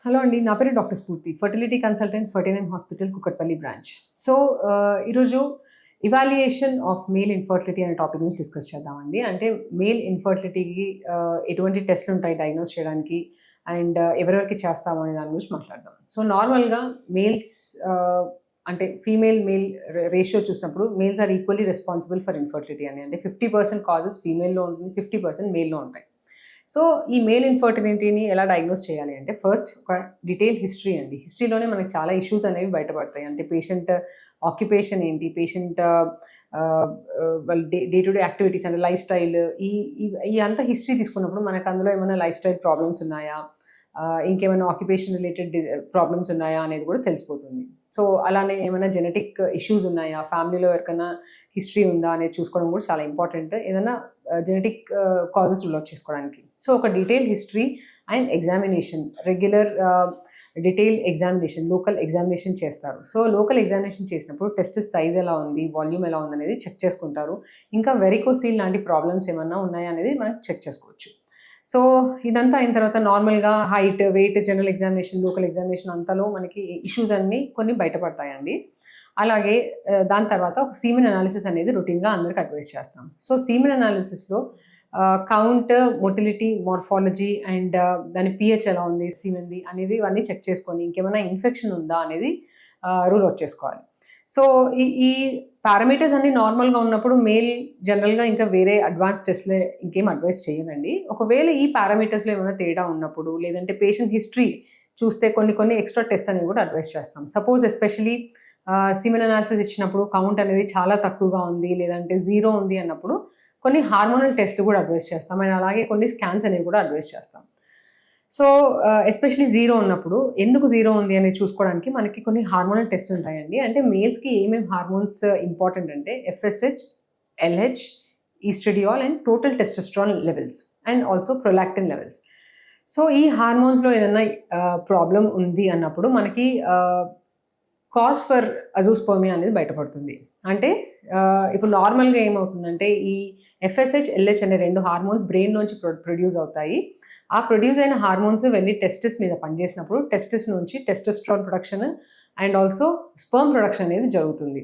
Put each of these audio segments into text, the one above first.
Hello అండి. నా పేరు డాక్టర్ స్ఫూర్తి. Fertility consultant, 39 hospital, Kukatpally branch. So, ఈరోజు ఇవాల్యుయేషన్ ఆఫ్ మేల్ ఇన్‌ఫర్టిలిటీ అనే టాపిక్ గురించి డిస్కస్ చేద్దామండి. అంటే మేల్ ఇన్‌ఫర్టిలిటీకి ఎటువంటి టెస్ట్‌లుంటాయి డయాగ్నోస్ చేయడానికి అండ్ ఎవరెవరికి చేస్తాము అనే దాని గురించి మాట్లాడదాం. సో, నార్మల్‌గా మేల్స్ అంటే ఫీమేల్, మేల్ రేషియో చూసినప్పుడు males are equally responsible for infertility అని. అంటే 50% కాజెస్ ఫీమేల్‌లో ఉంటుంది, 50% మేల్‌లో ఉంటాయి. సో, ఈ మేల్ ఇన్‌ఫర్టిలిటీని ఎలా డయాగ్నోస్ చేయాలి అంటే, ఫస్ట్ ఒక డీటెయిల్ హిస్టరీ అండి. హిస్టరీలోనే మనకి చాలా ఇష్యూస్ అనేవి బయటపడతాయి. అంటే పేషెంట్ ఆక్యుపేషన్ ఏంటి, పేషెంట్ వాళ్ళ డే టు డే యాక్టివిటీస్ అంటే లైఫ్ స్టైల్, ఈ ఈ ఈ అంతా హిస్టరీ తీసుకున్నప్పుడు మనకు అందులో ఏమైనా లైఫ్ స్టైల్ ప్రాబ్లమ్స్ ఉన్నాయా, ఇంకేమైనా ఆక్యుపేషన్ రిలేటెడ్ ప్రాబ్లమ్స్ ఉన్నాయా అనేది కూడా తెలిసిపోతుంది. సో, అలానే ఏమైనా జెనెటిక్ ఇష్యూస్ ఉన్నాయా, ఫ్యామిలీలో ఎవరికైనా హిస్టరీ ఉందా అనేది చూసుకోవడం కూడా చాలా ఇంపార్టెంట్. ఏదైనా జెనెటిక్ కాజెస్ రూల్ అవుట్ చేసుకోవడానికి. సో, ఒక detail history and examination, regular detail examination, local examination చేస్తారు. సో, లోకల్ ఎగ్జామినేషన్ చేసినప్పుడు టెస్టిస్ సైజ్ ఎలా ఉంది, వాల్యూమ్ ఎలా ఉంది అనేది చెక్ చేసుకుంటారు. ఇంకా వెరికోసీల్ లాంటి ప్రాబ్లమ్స్ ఏమన్నా ఉన్నాయా అనేది మనం చెక్ చేసుకోవచ్చు. సో, ఇదంతా అయిన తర్వాత నార్మల్‌గా height, weight, general examination, local examination అంతలో మనకి ఇష్యూస్ అన్నీ కొన్ని బయటపడతాయండి. అలాగే దాని తర్వాత ఒక సీమెన్ అనాలిసిస్ అనేది రొటీన్‌గా అందరికి అడ్వైస్ చేస్తాం. సో, సీమెన్ అనాలిసిస్‌లో కౌంట్, మొటిలిటీ, మార్ఫాలజీ అండ్ దాని పీహెచ్ ఎలా ఉంది సీమెన్‌ది అనేవి ఇవన్నీ చెక్ చేసుకొని ఇంకేమైనా ఇన్ఫెక్షన్ ఉందా అనేది రూల్ అవుట్ చేసుకోవాలి. సో, ఈ పారామీటర్స్ అన్నీ నార్మల్‌గా ఉన్నప్పుడు మేల్ జనరల్‌గా ఇంకా వేరే అడ్వాన్స్ టెస్ట్‌లే ఇంకేం అడ్వైస్ చేయనండి. ఒకవేళ ఈ పారామీటర్స్‌లో ఏమైనా తేడా ఉన్నప్పుడు, లేదంటే పేషెంట్ హిస్టరీ చూస్తే కొన్ని ఎక్స్‌ట్రా టెస్ట్ అనేవి కూడా అడ్వైస్ చేస్తాం. సపోజ్ ఎస్పెషల్లీ సీమెన్ అనాలిసిస్ ఇచ్చినప్పుడు కౌంట్ అనేది చాలా తక్కువగా ఉంది, లేదంటే 0 ఉంది అన్నప్పుడు కొన్ని హార్మోనల్ టెస్ట్‌లు కూడా అడ్వైస్ చేస్తాం. అండ్ అలాగే కొన్ని స్కాన్స్ అనేవి కూడా అడ్వైస్ చేస్తాం. సో, ఎస్పెషల్లీ 0 ఉన్నప్పుడు ఎందుకు 0 ఉంది అనేది చూసుకోవడానికి మనకి కొన్ని హార్మోనల్ టెస్ట్ ఉంటాయండి. అంటే మేల్స్‌కి ఏమేమి హార్మోన్స్ ఇంపార్టెంట్ అంటే FSH, LH, estradiol and total testosterone levels and also prolactin levels. So, ఈ హార్మోన్స్‌లో ఏదైనా ప్రాబ్లమ్ ఉంది అన్నప్పుడు మనకి కాజ్ ఫర్ అజోస్పర్మియా అనేది బయటపడుతుంది. అంటే ఇప్పుడు నార్మల్‌గా ఏమవుతుందంటే ఈ ఎఫ్ఎస్హెచ్, ఎల్హెచ్ అనే 2 హార్మోన్స్ బ్రెయిన్‌లోంచి ప్రొడ్యూస్ అవుతాయి. ఆ ప్రొడ్యూస్ అయిన హార్మోన్స్ వెళ్ళి టెస్టిస్ మీద పనిచేసినప్పుడు టెస్టిస్ నుంచి testosterone production and also sperm production అనేది జరుగుతుంది.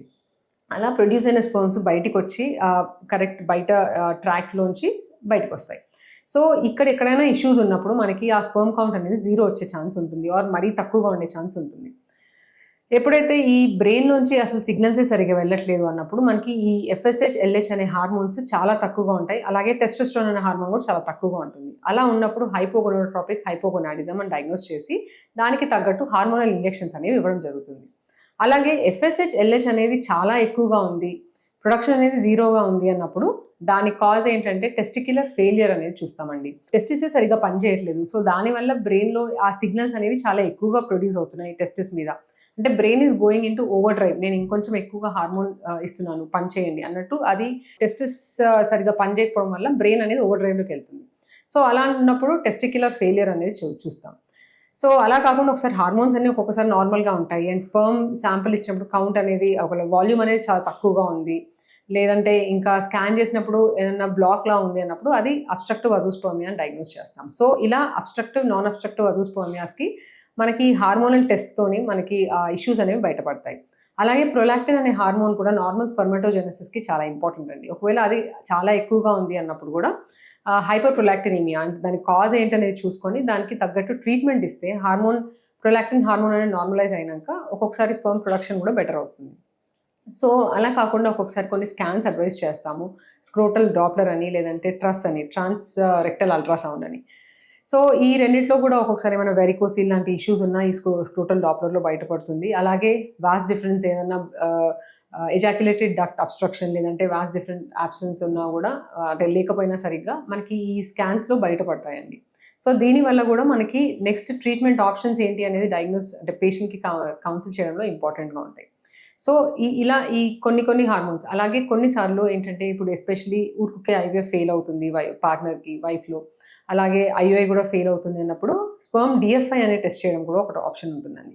అలా ప్రొడ్యూస్ అయిన స్పెర్మ్స్ బయటికొచ్చి కరెక్ట్ బయట ట్రాక్‌లోంచి బయటకొస్తాయి. సో, ఎక్కడైనా ఇష్యూస్ ఉన్నప్పుడు మనకి ఆ స్పెర్మ్ కౌంట్ అనేది 0 వచ్చే ఛాన్స్ ఉంటుంది ఆర్ మరీ తక్కువగా ఉండే ఛాన్స్ ఉంటుంది. ఎప్పుడైతే ఈ బ్రెయిన్ నుంచి అసలు సిగ్నల్సే సరిగ్గా వెళ్ళట్లేదు అన్నప్పుడు మనకి ఈ ఎఫ్ఎస్హెచ్, ఎల్హెచ్ అనే హార్మోన్స్ చాలా తక్కువగా ఉంటాయి. అలాగే టెస్టోస్టెరాన్ అనే హార్మోన్ కూడా చాలా తక్కువగా ఉంటుంది. అలా ఉన్నప్పుడు హైపోగొనాడోట్రోపిక్ హైపోగొనాడిజం అని డయాగ్నోస్ చేసి దానికి తగ్గట్టు హార్మోనల్ ఇంజెక్షన్స్ అనేవి ఇవ్వడం జరుగుతుంది. అలాగే ఎఫ్ఎస్హెచ్, ఎల్హెచ్ అనేది చాలా ఎక్కువగా ఉంది, ప్రొడక్షన్ అనేది 0గా ఉంది అన్నప్పుడు దాని కాజ్ ఏంటంటే టెస్టిక్యులర్ ఫెయిల్యూర్ అనేది చూస్తామండి. టెస్టిసే సరిగ్గా పనిచేయట్లేదు. సో, దానివల్ల బ్రెయిన్‌లో ఆ సిగ్నల్స్ అనేవి చాలా ఎక్కువగా ప్రొడ్యూస్ అవుతున్నాయి టెస్టిస్ మీద. అంటే brain is going into over drive. నేను ఇంకొంచెం ఎక్కువగా హార్మోన్ ఇస్తున్నాను, పని చేయండి అన్నట్టు అది టెస్టిస్ సరిగ్గా పనిచేయకపోవడం వల్ల బ్రెయిన్ అనేది ఓవర్ డ్రైవ్‌లోకి వెళ్తుంది. సో, అలా ఉన్నప్పుడు టెస్టిక్యులర్ ఫెయిల్యూర్ అనేది చూస్తాం. సో, అలా కాకుండా ఒకసారి హార్మోన్స్ అన్నీ ఒక్కొక్కసారి నార్మల్‌గా ఉంటాయి అండ్ స్పెర్మ్ శాంపిల్ ఇచ్చినప్పుడు కౌంట్ అనేది ఒకవేళ వాల్యూమ్ అనేది చాలా తక్కువగా ఉంది, లేదంటే ఇంకా స్కాన్ చేసినప్పుడు ఏదైనా బ్లాక్‌లా ఉంది అన్నప్పుడు అది అబ్స్ట్రక్టివ్ అజోస్పర్మియా అని డయాగ్నోస్ చేస్తాం. సో, ఇలా అబ్స్ట్రక్టివ్, నాన్ అబ్స్ట్రక్టివ్ అజోస్పర్మియాస్‌కి మనకి హార్మోనల్ టెస్ట్‌తోని మనకి ఇష్యూస్ అనేవి బయటపడతాయి. అలాగే ప్రొలాక్టిన్ అనే హార్మోన్ కూడా నార్మల్ స్పెర్మటోజెనెసిస్‌కి చాలా ఇంపార్టెంట్ అండి. ఒకవేళ అది చాలా ఎక్కువగా ఉంది అన్నప్పుడు కూడా హైపర్ ప్రొలాక్టినిమియా అంటే దానికి కాజ్ ఏంటనేది చూసుకొని దానికి తగ్గట్టు ట్రీట్మెంట్ ఇస్తే ప్రొలాక్టిన్ హార్మోన్ అనేది నార్మలైజ్ అయినాక ఒక్కొక్కసారి స్పెర్మ్ ప్రొడక్షన్ కూడా బెటర్ అవుతుంది. సో, అలా కాకుండా ఒక్కొక్కసారి కొన్ని స్కాన్స్ అడ్వైస్ చేస్తాము. స్క్రోటల్ డాప్లర్ అని, లేదంటే ట్రస్ అని, ట్రాన్స్ రెక్టల్ అల్ట్రాసౌండ్ అని. సో, ఈ రెండిట్లో కూడా ఒక్కొక్కసారి ఏమైనా వెరికోసిల్ లాంటి ఇష్యూస్ ఉన్నా ఈ స్క్రోటల్ డాప్లర్‌లో బయటపడుతుంది. అలాగే వాస్ డిఫరెన్స్ ఏదన్నా ఎజాక్యులేటెడ్ డక్ట్ అబ్స్ట్రక్షన్ లేదంటే వాస్ డిఫరెంట్ యాబ్సెన్స్ ఉన్నా కూడా అంటే లేకపోయినా సరిగ్గా మనకి ఈ స్కాన్స్‌లో బయటపడతాయండి. సో, దీనివల్ల కూడా మనకి నెక్స్ట్ ట్రీట్మెంట్ ఆప్షన్స్ ఏంటి అనేది డయాగ్నోస్ అంటే పేషెంట్‌కి కౌన్సిల్ చేయడంలో ఇంపార్టెంట్‌గా ఉంటాయి. సో, ఇలా కొన్ని హార్మోన్స్ అలాగే కొన్నిసార్లు ఏంటంటే ఇప్పుడు ఎస్పెషల్లీ ఊరుకుకే ఐవీఎఫ్ ఫెయిల్ అవుతుంది పార్ట్నర్‌కి, వైఫ్‌లో. అలాగే ఐయుఐ కూడా ఫెయిల్ అవుతుంది అన్నప్పుడు స్పెర్మ్ డిఎఫ్ఐ అనే టెస్ట్ చేయడం కూడా ఒకటి ఆప్షన్ ఉంటుందండి.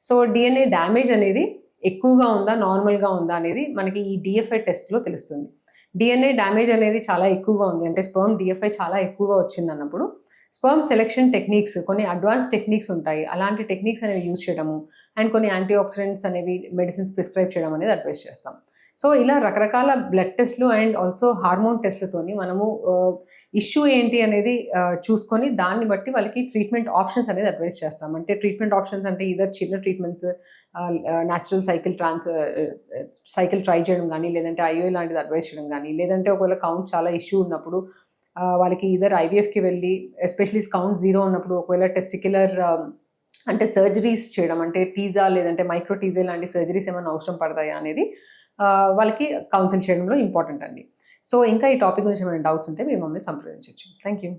సో, డిఎన్ఏ డ్యామేజ్ అనేది ఎక్కువగా ఉందా, నార్మల్‌గా ఉందా అనేది మనకి ఈ డిఎఫ్ఐ టెస్ట్‌లో తెలుస్తుంది. డిఎన్ఏ డ్యామేజ్ అనేది చాలా ఎక్కువగా ఉంది అంటే స్పెర్మ్ డిఎఫ్ఐ చాలా ఎక్కువగా వచ్చిందన్నప్పుడు స్పర్మ్ సెలెక్షన్ టెక్నిక్స్, కొన్ని అడ్వాన్స్ టెక్నిక్స్ ఉంటాయి, అలాంటి టెక్నిక్స్ అనేవి యూజ్ చేయడము, అండ్ కొన్ని యాంటీ ఆక్సిడెంట్స్ అనేవి మెడిసిన్స్ ప్రిస్క్రైబ్ చేయడం అనేది అడ్వైస్ చేస్తాం. సో ఇలా రకరకాల బ్లడ్ టెస్ట్లు అండ్ ఆల్సో హార్మోన్ టెస్ట్లతోని మనము ఇష్యూ ఏంటి అనేది చూసుకొని దాన్ని బట్టి వాళ్ళకి ట్రీట్మెంట్ ఆప్షన్స్ అనేది అడ్వైస్ చేస్తాం. అంటే ట్రీట్మెంట్ ఆప్షన్స్ అంటే ఇదర్ చిన్న ట్రీట్మెంట్స్, న్యాచురల్ సైకిల్ ట్రై చేయడం కానీ, లేదంటే ఐఓఐ లాంటిది అడ్వైస్ చేయడం కానీ, లేదంటే ఒకవేళ కౌంట్ చాలా ఇష్యూ ఉన్నప్పుడు వాళ్ళకి ఇదర్ ఐవీఎఫ్కి వెళ్ళి, ఎస్పెషలీ కౌంట్ 0 ఉన్నప్పుడు ఒకవేళ టెస్టిక్యులర్ అంటే సర్జరీస్ చేయడం, అంటే టీజా లేదంటే మైక్రో టీజా లాంటి సర్జరీస్ ఏమైనా అవసరం పడతాయా అనేది వాళ్ళకి కౌన్సిల్ చేయడంలో ఇంపార్టెంట్ అండి. సో ఇంకా ఈ టాపిక్ గురించి ఏమైనా డౌట్స్ ఉంటే మీరు మమ్మల్ని సంప్రదించవచ్చు. Thank you.